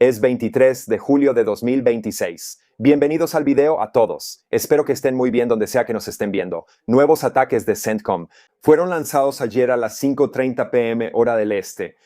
Es 23 de julio de 2026. Bienvenidos al video a todos. Espero que estén muy bien donde sea que nos estén viendo. Nuevos ataques de CENTCOM fueron lanzados ayer a las 5:30 p.m. hora del este.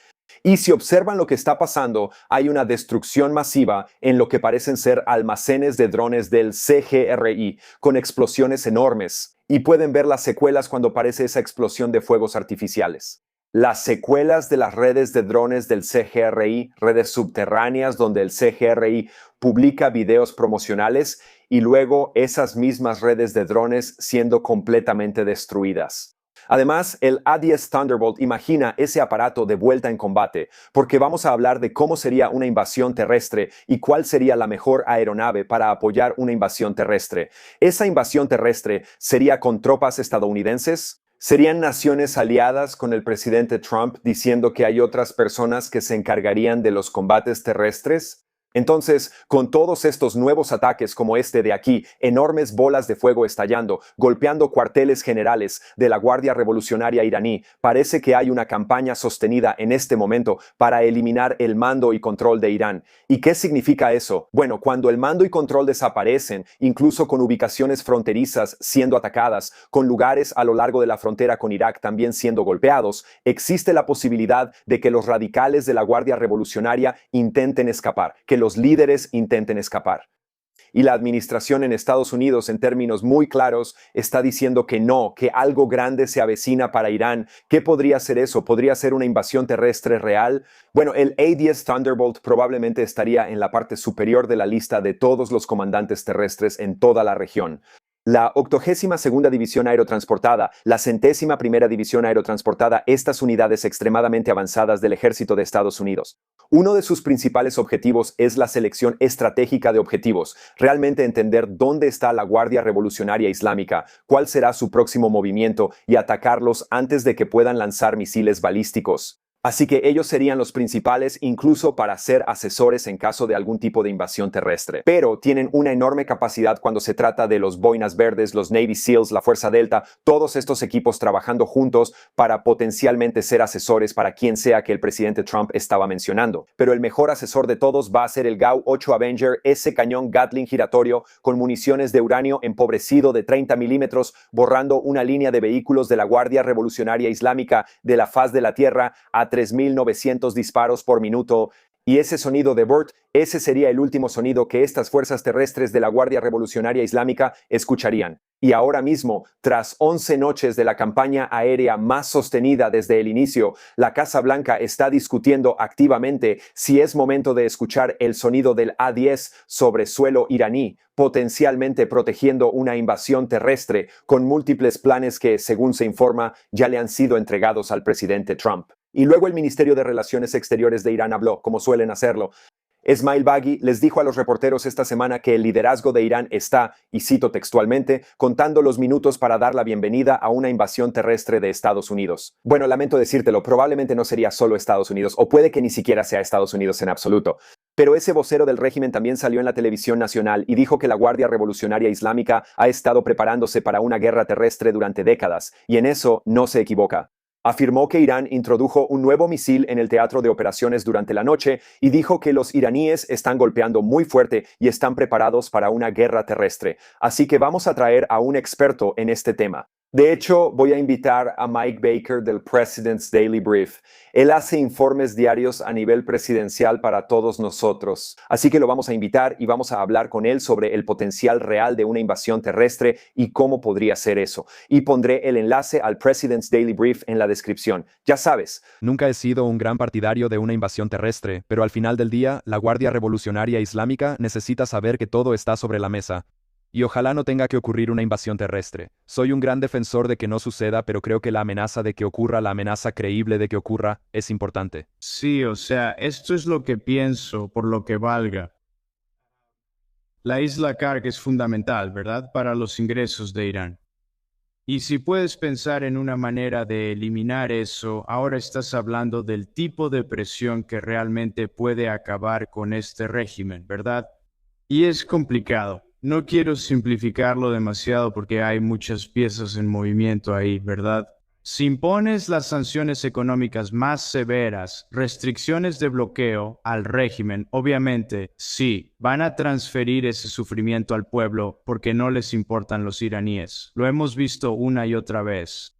Y si observan lo que está pasando, hay una destrucción masiva en lo que parecen ser almacenes de drones del CGRI, con explosiones enormes. Y pueden ver las secuelas cuando aparece esa explosión de fuegos artificiales. Las secuelas de las redes de drones del CGRI, redes subterráneas donde el CGRI publica videos promocionales y luego esas mismas redes de drones siendo completamente destruidas. Además, el A-10 Thunderbolt imagina ese aparato de vuelta en combate, porque vamos a hablar de cómo sería una invasión terrestre y cuál sería la mejor aeronave para apoyar una invasión terrestre. ¿Esa invasión terrestre sería con tropas estadounidenses? ¿Serían naciones aliadas con el presidente Trump diciendo que hay otras personas que se encargarían de los combates terrestres? Entonces, con todos estos nuevos ataques como este de aquí, enormes bolas de fuego estallando, golpeando cuarteles generales de la Guardia Revolucionaria iraní, parece que hay una campaña sostenida en este momento para eliminar el mando y control de Irán. ¿Y qué significa eso? Bueno, cuando el mando y control desaparecen, incluso con ubicaciones fronterizas siendo atacadas, con lugares a lo largo de la frontera con Irak también siendo golpeados, existe la posibilidad de que los radicales de la Guardia Revolucionaria intenten escapar, que los líderes intenten escapar. Y la administración en Estados Unidos, en términos muy claros, está diciendo que no, que algo grande se avecina para Irán. ¿Qué podría ser eso? ¿Podría ser una invasión terrestre real? Bueno, el A-10 Thunderbolt probablemente estaría en la parte superior de la lista de todos los comandantes terrestres en toda la región. La 82ª División Aerotransportada, la 101ª División Aerotransportada, estas unidades extremadamente avanzadas del Ejército de Estados Unidos. Uno de sus principales objetivos es la selección estratégica de objetivos, realmente entender dónde está la Guardia Revolucionaria Islámica, cuál será su próximo movimiento y atacarlos antes de que puedan lanzar misiles balísticos. Así que ellos serían los principales incluso para ser asesores en caso de algún tipo de invasión terrestre. Pero tienen una enorme capacidad cuando se trata de los Boinas Verdes, los Navy SEALs, la Fuerza Delta, todos estos equipos trabajando juntos para potencialmente ser asesores para quien sea que el presidente Trump estaba mencionando. Pero el mejor asesor de todos va a ser el GAU-8 Avenger, ese cañón Gatling giratorio con municiones de uranio empobrecido de 30 milímetros, borrando una línea de vehículos de la Guardia Revolucionaria Islámica de la faz de la Tierra a 3.900 disparos por minuto. Y ese sonido de Burt, ese sería el último sonido que estas fuerzas terrestres de la Guardia Revolucionaria Islámica escucharían. Y ahora mismo, tras 11 noches de la campaña aérea más sostenida desde el inicio, la Casa Blanca está discutiendo activamente si es momento de escuchar el sonido del A-10 sobre suelo iraní, potencialmente protegiendo una invasión terrestre con múltiples planes que, según se informa, ya le han sido entregados al presidente Trump. Y luego el Ministerio de Relaciones Exteriores de Irán habló, como suelen hacerlo. Esmail Baghi les dijo a los reporteros esta semana que el liderazgo de Irán está, y cito textualmente, contando los minutos para dar la bienvenida a una invasión terrestre de Estados Unidos. Bueno, lamento decírtelo, probablemente no sería solo Estados Unidos, o puede que ni siquiera sea Estados Unidos en absoluto. Pero ese vocero del régimen también salió en la televisión nacional y dijo que la Guardia Revolucionaria Islámica ha estado preparándose para una guerra terrestre durante décadas, y en eso no se equivoca. Afirmó que Irán introdujo un nuevo misil en el teatro de operaciones durante la noche y dijo que los iraníes están golpeando muy fuerte y están preparados para una guerra terrestre. Así que vamos a traer a un experto en este tema. De hecho, voy a invitar a Mike Baker del President's Daily Brief. Él hace informes diarios a nivel presidencial para todos nosotros. Así que lo vamos a invitar y vamos a hablar con él sobre el potencial real de una invasión terrestre y cómo podría ser eso. Y pondré el enlace al President's Daily Brief en la descripción. Ya sabes. Nunca he sido un gran partidario de una invasión terrestre, pero al final del día, la Guardia Revolucionaria Islámica necesita saber que todo está sobre la mesa. Y ojalá no tenga que ocurrir una invasión terrestre. Soy un gran defensor de que no suceda, pero creo que la amenaza de que ocurra, la amenaza creíble de que ocurra, es importante. Sí, o sea, esto es lo que pienso, por lo que valga. La isla Karg es fundamental, ¿verdad?, para los ingresos de Irán. Y si puedes pensar en una manera de eliminar eso, ahora estás hablando del tipo de presión que realmente puede acabar con este régimen, ¿verdad? Y es complicado. No quiero simplificarlo demasiado porque hay muchas piezas en movimiento ahí, ¿verdad? Si impones las sanciones económicas más severas, restricciones de bloqueo al régimen, obviamente, sí, van a transferir ese sufrimiento al pueblo porque no les importan los iraníes. Lo hemos visto una y otra vez.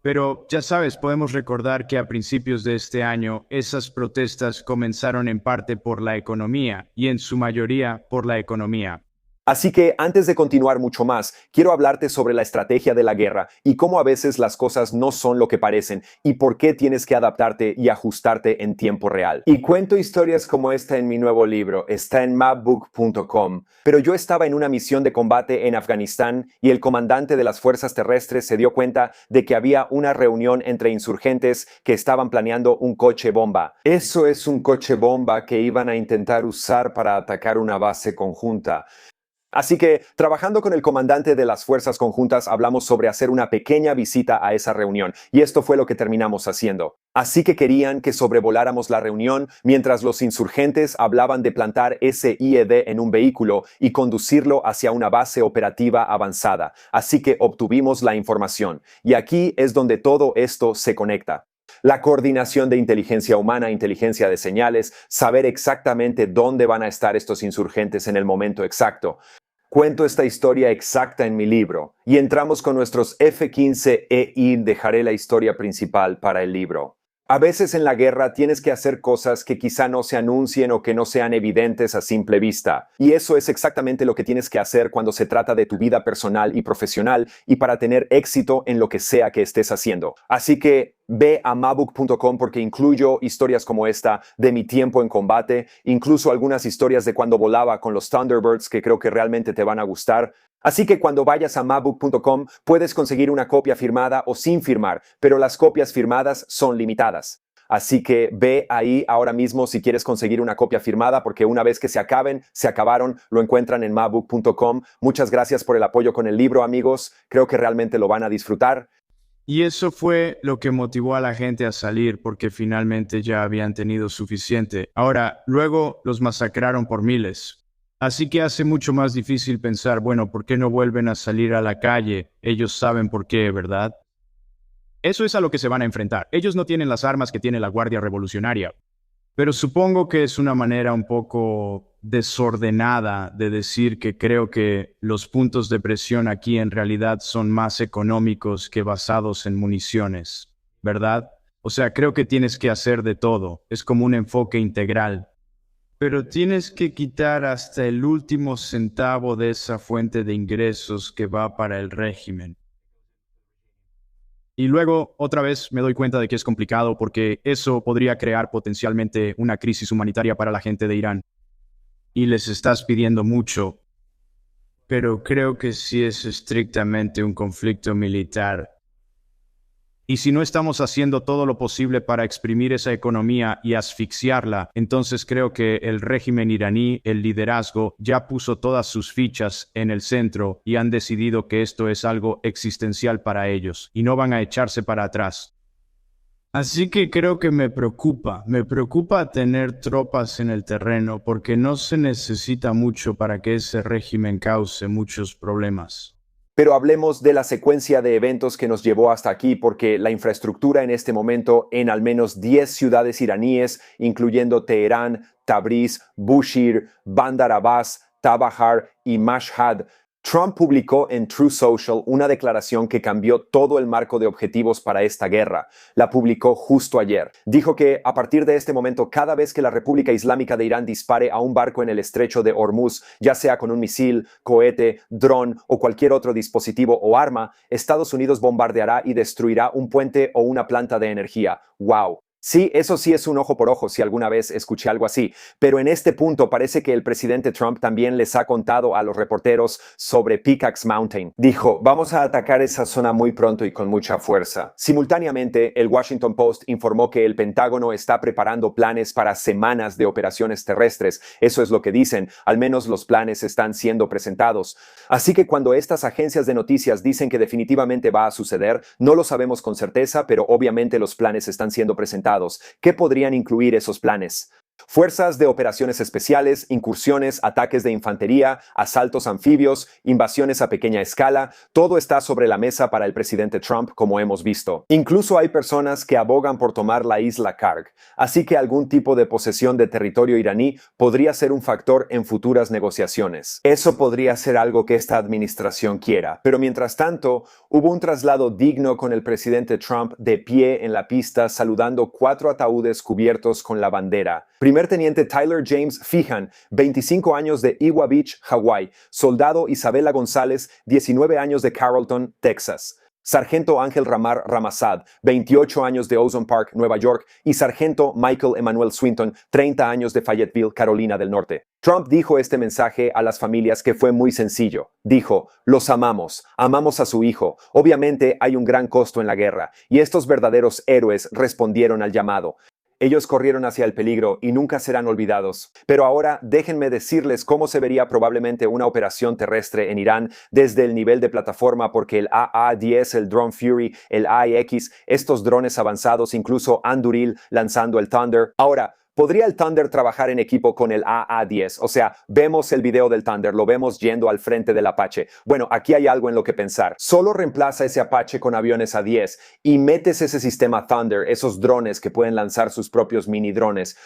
Pero ya sabes, podemos recordar que a principios de este año esas protestas comenzaron en parte por la economía y en su mayoría por la economía. Así que antes de continuar mucho más, quiero hablarte sobre la estrategia de la guerra y cómo a veces las cosas no son lo que parecen y por qué tienes que adaptarte y ajustarte en tiempo real. Y cuento historias como esta en mi nuevo libro, está en mapbook.com. Pero yo estaba en una misión de combate en Afganistán y el comandante de las fuerzas terrestres se dio cuenta de que había una reunión entre insurgentes que estaban planeando un coche bomba. Eso es un coche bomba que iban a intentar usar para atacar una base conjunta. Así que, trabajando con el comandante de las fuerzas conjuntas, hablamos sobre hacer una pequeña visita a esa reunión, y esto fue lo que terminamos haciendo. Así que querían que sobrevoláramos la reunión mientras los insurgentes hablaban de plantar ese IED en un vehículo y conducirlo hacia una base operativa avanzada. Así que obtuvimos la información, y aquí es donde todo esto se conecta. La coordinación de inteligencia humana, inteligencia de señales, saber exactamente dónde van a estar estos insurgentes en el momento exacto. Cuento esta historia exacta en mi libro y entramos con nuestros F-15EI. Dejaré la historia principal para el libro. A veces en la guerra tienes que hacer cosas que quizá no se anuncien o que no sean evidentes a simple vista. Y eso es exactamente lo que tienes que hacer cuando se trata de tu vida personal y profesional y para tener éxito en lo que sea que estés haciendo. Así que ve a mabook.com porque incluyo historias como esta de mi tiempo en combate, incluso algunas historias de cuando volaba con los Thunderbirds que creo que realmente te van a gustar. Así que cuando vayas a mabook.com puedes conseguir una copia firmada o sin firmar, pero las copias firmadas son limitadas. Así que ve ahí ahora mismo si quieres conseguir una copia firmada, porque una vez que se acaben, se acabaron, lo encuentran en mabook.com. Muchas gracias por el apoyo con el libro, amigos. Creo que realmente lo van a disfrutar. Y eso fue lo que motivó a la gente a salir porque finalmente ya habían tenido suficiente. Ahora, luego los masacraron por miles. Así que hace mucho más difícil pensar, bueno, ¿por qué no vuelven a salir a la calle? Ellos saben por qué, ¿verdad? Eso es a lo que se van a enfrentar. Ellos no tienen las armas que tiene la Guardia Revolucionaria. Pero supongo que es una manera un poco desordenada de decir que creo que los puntos de presión aquí en realidad son más económicos que basados en municiones, ¿verdad? O sea, creo que tienes que hacer de todo. Es como un enfoque integral. Pero tienes que quitar hasta el último centavo de esa fuente de ingresos que va para el régimen. Y luego, otra vez, me doy cuenta de que es complicado porque eso podría crear potencialmente una crisis humanitaria para la gente de Irán. Y les estás pidiendo mucho. Pero creo que sí es estrictamente un conflicto militar. Y si no estamos haciendo todo lo posible para exprimir esa economía y asfixiarla, entonces creo que el régimen iraní, el liderazgo, ya puso todas sus fichas en el centro y han decidido que esto es algo existencial para ellos y no van a echarse para atrás. Así que creo que me preocupa tener tropas en el terreno porque no se necesita mucho para que ese régimen cause muchos problemas. Pero hablemos de la secuencia de eventos que nos llevó hasta aquí, porque la infraestructura en este momento en al menos 10 ciudades iraníes, incluyendo Teherán, Tabriz, Bushehr, Bandar Abbas, Tabahar y Mashhad. Trump publicó en Truth Social una declaración que cambió todo el marco de objetivos para esta guerra. La publicó justo ayer. Dijo que a partir de este momento, cada vez que la República Islámica de Irán dispare a un barco en el estrecho de Hormuz, ya sea con un misil, cohete, dron o cualquier otro dispositivo o arma, Estados Unidos bombardeará y destruirá un puente o una planta de energía. ¡Wow! Sí, eso sí es un ojo por ojo si alguna vez escuché algo así, pero en este punto parece que el presidente Trump también les ha contado a los reporteros sobre Pickaxe Mountain. Dijo, vamos a atacar esa zona muy pronto y con mucha fuerza. Simultáneamente, el Washington Post informó que el Pentágono está preparando planes para semanas de operaciones terrestres. Eso es lo que dicen, al menos los planes están siendo presentados. Así que cuando estas agencias de noticias dicen que definitivamente va a suceder, no lo sabemos con certeza, pero obviamente los planes están siendo presentados. ¿Qué podrían incluir esos planes? Fuerzas de operaciones especiales, incursiones, ataques de infantería, asaltos anfibios, invasiones a pequeña escala, todo está sobre la mesa para el presidente Trump, como hemos visto. Incluso hay personas que abogan por tomar la isla Karg, así que algún tipo de posesión de territorio iraní podría ser un factor en futuras negociaciones. Eso podría ser algo que esta administración quiera, pero mientras tanto, hubo un traslado digno con el presidente Trump de pie en la pista saludando 4 ataúdes cubiertos con la bandera. Primer teniente Tyler James Feehan, 25 años de Iwa Beach, Hawái. Soldado Isabela González, 19 años de Carrollton, Texas. Sargento Ángel Ramar Ramazad, 28 años de Ozone Park, Nueva York. Y Sargento Michael Emmanuel Swinton, 30 años de Fayetteville, Carolina del Norte. Trump dijo este mensaje a las familias que fue muy sencillo. Dijo, los amamos a su hijo. Obviamente hay un gran costo en la guerra, y estos verdaderos héroes respondieron al llamado. Ellos corrieron hacia el peligro y nunca serán olvidados. Pero ahora déjenme decirles cómo se vería probablemente una operación terrestre en Irán desde el nivel de plataforma, porque el AA-10, el Drone Fury, el AIX, estos drones avanzados, incluso Anduril lanzando el Thunder. Ahora, ¿podría el Thunder trabajar en equipo con el AA-10? O sea, vemos el video del Thunder, lo vemos yendo al frente del Apache. Bueno, aquí hay algo en lo que pensar. Solo reemplaza ese Apache con aviones A-10 y metes ese sistema Thunder, esos drones que pueden lanzar sus propios mini drones.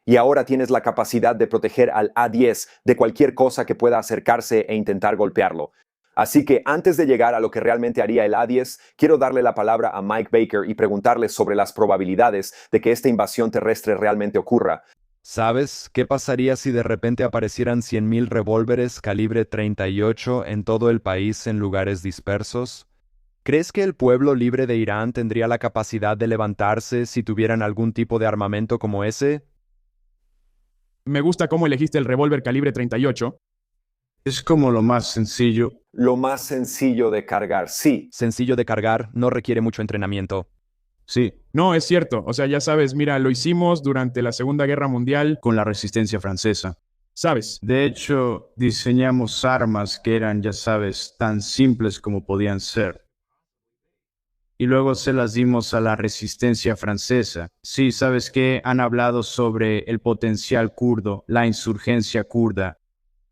Y ahora tienes la capacidad de proteger al A-10 de cualquier cosa que pueda acercarse e intentar golpearlo. Así que antes de llegar a lo que realmente haría el A-10, quiero darle la palabra a Mike Baker y preguntarle sobre las probabilidades de que esta invasión terrestre realmente ocurra. ¿Sabes qué pasaría si de repente aparecieran 100.000 revólveres calibre 38 en todo el país en lugares dispersos? ¿Crees que el pueblo libre de Irán tendría la capacidad de levantarse si tuvieran algún tipo de armamento como ese? Me gusta cómo elegiste el revólver calibre 38. Es como lo más sencillo. Lo más sencillo de cargar, sí. Sencillo de cargar, no requiere mucho entrenamiento. Sí, No, es cierto. O sea, ya sabes, mira, lo hicimos durante la Segunda Guerra Mundial. con la resistencia francesa. ¿Sabes? De hecho, diseñamos armas que eran, ya sabes, tan simples como podían ser. Y luego se las dimos a la resistencia francesa. Sí, ¿sabes qué? Han hablado sobre el potencial kurdo, la insurgencia kurda.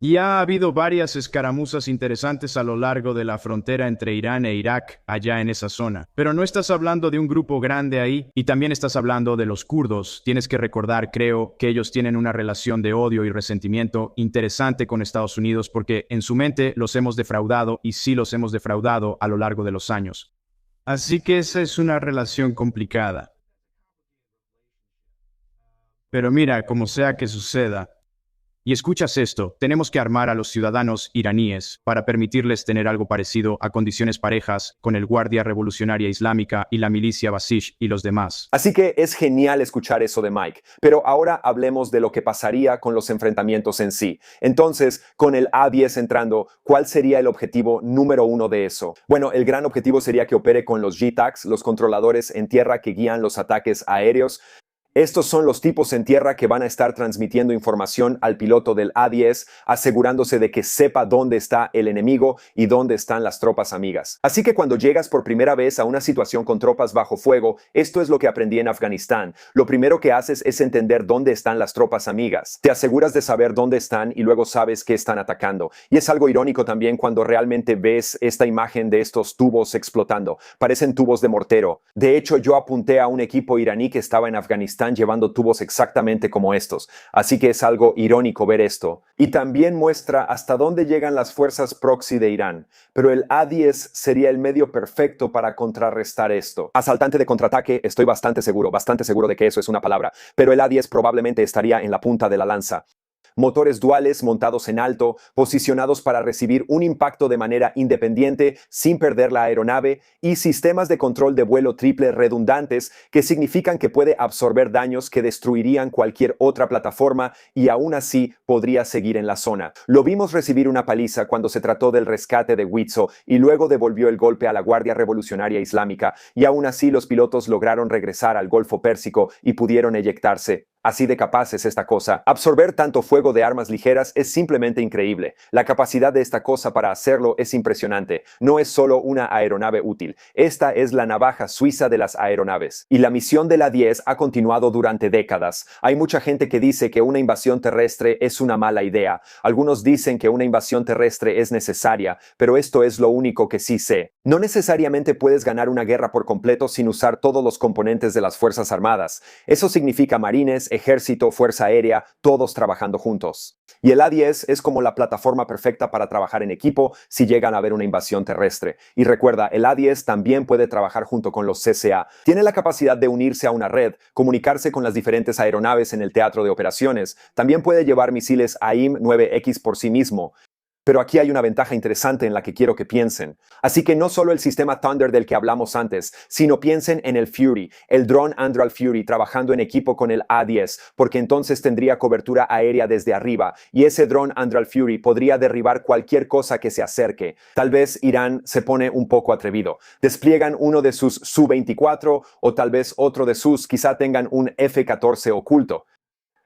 Y ha habido varias escaramuzas interesantes a lo largo de la frontera entre Irán e Irak, allá en esa zona. Pero no estás hablando de un grupo grande ahí, y también estás hablando de los kurdos. Tienes que recordar, creo, que ellos tienen una relación de odio y resentimiento interesante con Estados Unidos porque en su mente los hemos defraudado y sí los hemos defraudado a lo largo de los años. Así que esa es una relación complicada. Pero mira, como sea que suceda, y escuchas esto, tenemos que armar a los ciudadanos iraníes para permitirles tener algo parecido a condiciones parejas con el Guardia Revolucionaria Islámica y la milicia Basish y los demás. Así que es genial escuchar eso de Mike, pero ahora hablemos de lo que pasaría con los enfrentamientos en sí. Entonces, con el A-10 entrando, ¿cuál sería el objetivo número 1 de eso? Bueno, el gran objetivo sería que opere con los JTACs, los controladores en tierra que guían los ataques aéreos. Estos son los tipos en tierra que van a estar transmitiendo información al piloto del A-10, asegurándose de que sepa dónde está el enemigo y dónde están las tropas amigas. Así que cuando llegas por primera vez a una situación con tropas bajo fuego, esto es lo que aprendí en Afganistán. Lo primero que haces es entender dónde están las tropas amigas. Te aseguras de saber dónde están y luego sabes que están atacando. Y es algo irónico también cuando realmente ves esta imagen de estos tubos explotando. Parecen tubos de mortero. De hecho, yo apunté a un equipo iraní que estaba en Afganistán llevando tubos exactamente como estos, así que es algo irónico ver esto. Y también muestra hasta dónde llegan las fuerzas proxy de Irán, pero el A-10 sería el medio perfecto para contrarrestar esto. Asaltante de contraataque, estoy bastante seguro de que eso es una palabra, pero el A-10 probablemente estaría en la punta de la lanza. Motores duales montados en alto, posicionados para recibir un impacto de manera independiente sin perder la aeronave, y sistemas de control de vuelo triple redundantes que significan que puede absorber daños que destruirían cualquier otra plataforma y aún así podría seguir en la zona. Lo vimos recibir una paliza cuando se trató del rescate de Witzo y luego devolvió el golpe a la Guardia Revolucionaria Islámica, y aún así los pilotos lograron regresar al Golfo Pérsico y pudieron eyectarse. Así de capaz es esta cosa. Absorber tanto fuego de armas ligeras es simplemente increíble. La capacidad de esta cosa para hacerlo es impresionante. No es solo una aeronave útil. Esta es la navaja suiza de las aeronaves. Y la misión de la 10 ha continuado durante décadas. Hay mucha gente que dice que una invasión terrestre es una mala idea. Algunos dicen que una invasión terrestre es necesaria, pero esto es lo único que sí sé. No necesariamente puedes ganar una guerra por completo sin usar todos los componentes de las Fuerzas Armadas. Eso significa marines, ejército, fuerza aérea, todos trabajando juntos. Y el A-10 es como la plataforma perfecta para trabajar en equipo si llegan a haber una invasión terrestre. Y recuerda, el A-10 también puede trabajar junto con los CCA. Tiene la capacidad de unirse a una red, comunicarse con las diferentes aeronaves en el teatro de operaciones. También puede llevar misiles AIM-9X por sí mismo. Pero aquí hay una ventaja interesante en la que quiero que piensen. Así que no solo el sistema Thunder del que hablamos antes, sino piensen en el Fury, el dron Anduril Fury trabajando en equipo con el A-10, porque entonces tendría cobertura aérea desde arriba, y ese dron Anduril Fury podría derribar cualquier cosa que se acerque. Tal vez Irán se pone un poco atrevido. Despliegan uno de sus Su-24 o tal vez otro de sus, quizá tengan un F-14 oculto.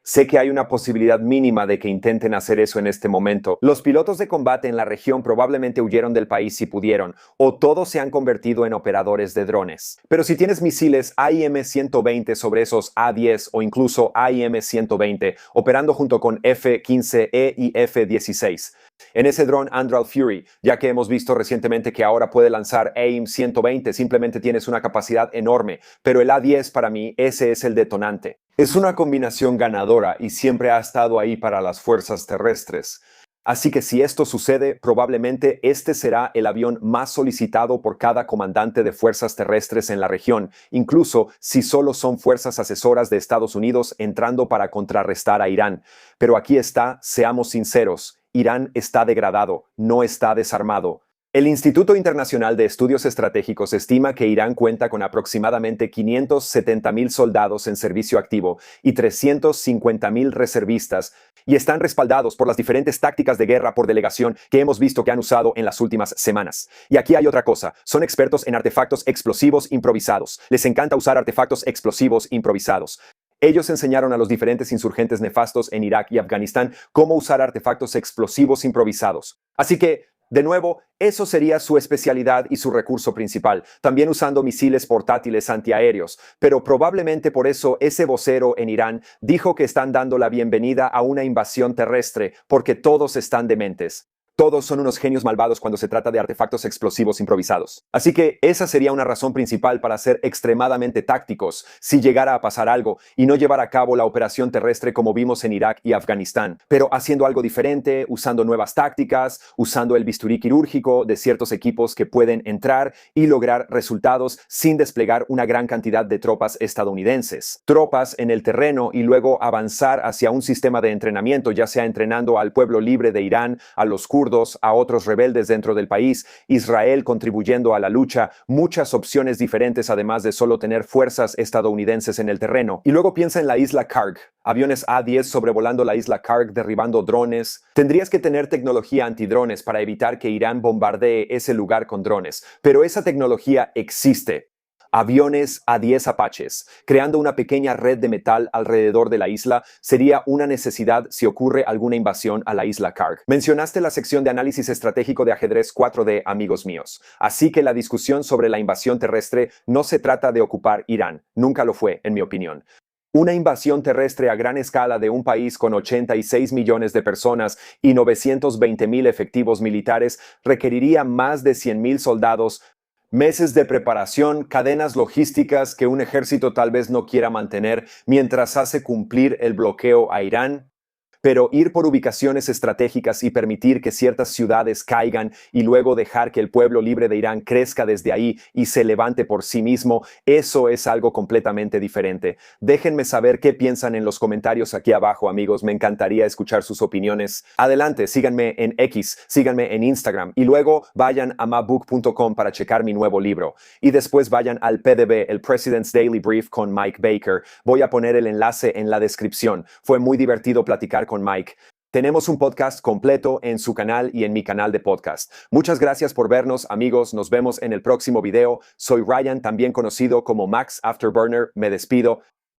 Sé que hay una posibilidad mínima de que intenten hacer eso en este momento. Los pilotos de combate en la región probablemente huyeron del país si pudieron, o todos se han convertido en operadores de drones. Pero si tienes misiles AIM-120 sobre esos A-10 o incluso AIM-120, operando junto con F-15E y F-16, en ese dron Anduril Fury, ya que hemos visto recientemente que ahora puede lanzar AIM-120, simplemente tienes una capacidad enorme, pero el A-10 para mí, ese es el detonante. Es una combinación ganadora y siempre ha estado ahí para las fuerzas terrestres. Así que si esto sucede, probablemente este será el avión más solicitado por cada comandante de fuerzas terrestres en la región, incluso si solo son fuerzas asesoras de Estados Unidos entrando para contrarrestar a Irán. Pero aquí está, seamos sinceros, Irán está degradado, no está desarmado. El Instituto Internacional de Estudios Estratégicos estima que Irán cuenta con aproximadamente 570,000 soldados en servicio activo y 350,000 reservistas, y están respaldados por las diferentes tácticas de guerra por delegación que hemos visto que han usado en las últimas semanas. Y aquí hay otra cosa, son expertos en artefactos explosivos improvisados. Les encanta usar artefactos explosivos improvisados. Ellos enseñaron a los diferentes insurgentes nefastos en Irak y Afganistán cómo usar artefactos explosivos improvisados. Así que, de nuevo, eso sería su especialidad y su recurso principal, también usando misiles portátiles antiaéreos. Pero probablemente por eso ese vocero en Irán dijo que están dando la bienvenida a una invasión terrestre, porque todos están dementes. Todos son unos genios malvados cuando se trata de artefactos explosivos improvisados. Así que esa sería una razón principal para ser extremadamente tácticos si llegara a pasar algo y no llevar a cabo la operación terrestre como vimos en Irak y Afganistán, pero haciendo algo diferente, usando nuevas tácticas, usando el bisturí quirúrgico de ciertos equipos que pueden entrar y lograr resultados sin desplegar una gran cantidad de tropas estadounidenses. Tropas en el terreno y luego avanzar hacia un sistema de entrenamiento, ya sea entrenando al pueblo libre de Irán, a los kurdos, a otros rebeldes dentro del país, Israel contribuyendo a la lucha, muchas opciones diferentes además de solo tener fuerzas estadounidenses en el terreno. Y luego piensa en la isla Karg, aviones A-10 sobrevolando la isla Karg derribando drones. Tendrías que tener tecnología antidrones para evitar que Irán bombardee ese lugar con drones, pero esa tecnología existe. Aviones A-10 Apaches, creando una pequeña red de metal alrededor de la isla, sería una necesidad si ocurre alguna invasión a la isla Karg. Mencionaste la sección de análisis estratégico de ajedrez 4D, amigos míos. Así que la discusión sobre la invasión terrestre no se trata de ocupar Irán. Nunca lo fue, en mi opinión. Una invasión terrestre a gran escala de un país con 86 millones de personas y 920,000 efectivos militares requeriría más de 100,000 soldados, meses de preparación, cadenas logísticas que un ejército tal vez no quiera mantener mientras hace cumplir el bloqueo a Irán. Pero ir por ubicaciones estratégicas y permitir que ciertas ciudades caigan y luego dejar que el pueblo libre de Irán crezca desde ahí y se levante por sí mismo, eso es algo completamente diferente. Déjenme saber qué piensan en los comentarios aquí abajo, amigos. Me encantaría escuchar sus opiniones. Adelante, síganme en X, síganme en Instagram y luego vayan a mapbook.com para checar mi nuevo libro. Y después vayan al PDB, el President's Daily Brief con Mike Baker. Voy a poner el enlace en la descripción. Fue muy divertido platicar con Mike. Tenemos un podcast completo en su canal y en mi canal de podcast. Muchas gracias por vernos, amigos. Nos vemos en el próximo video. Soy Ryan, también conocido como Max Afterburner. Me despido.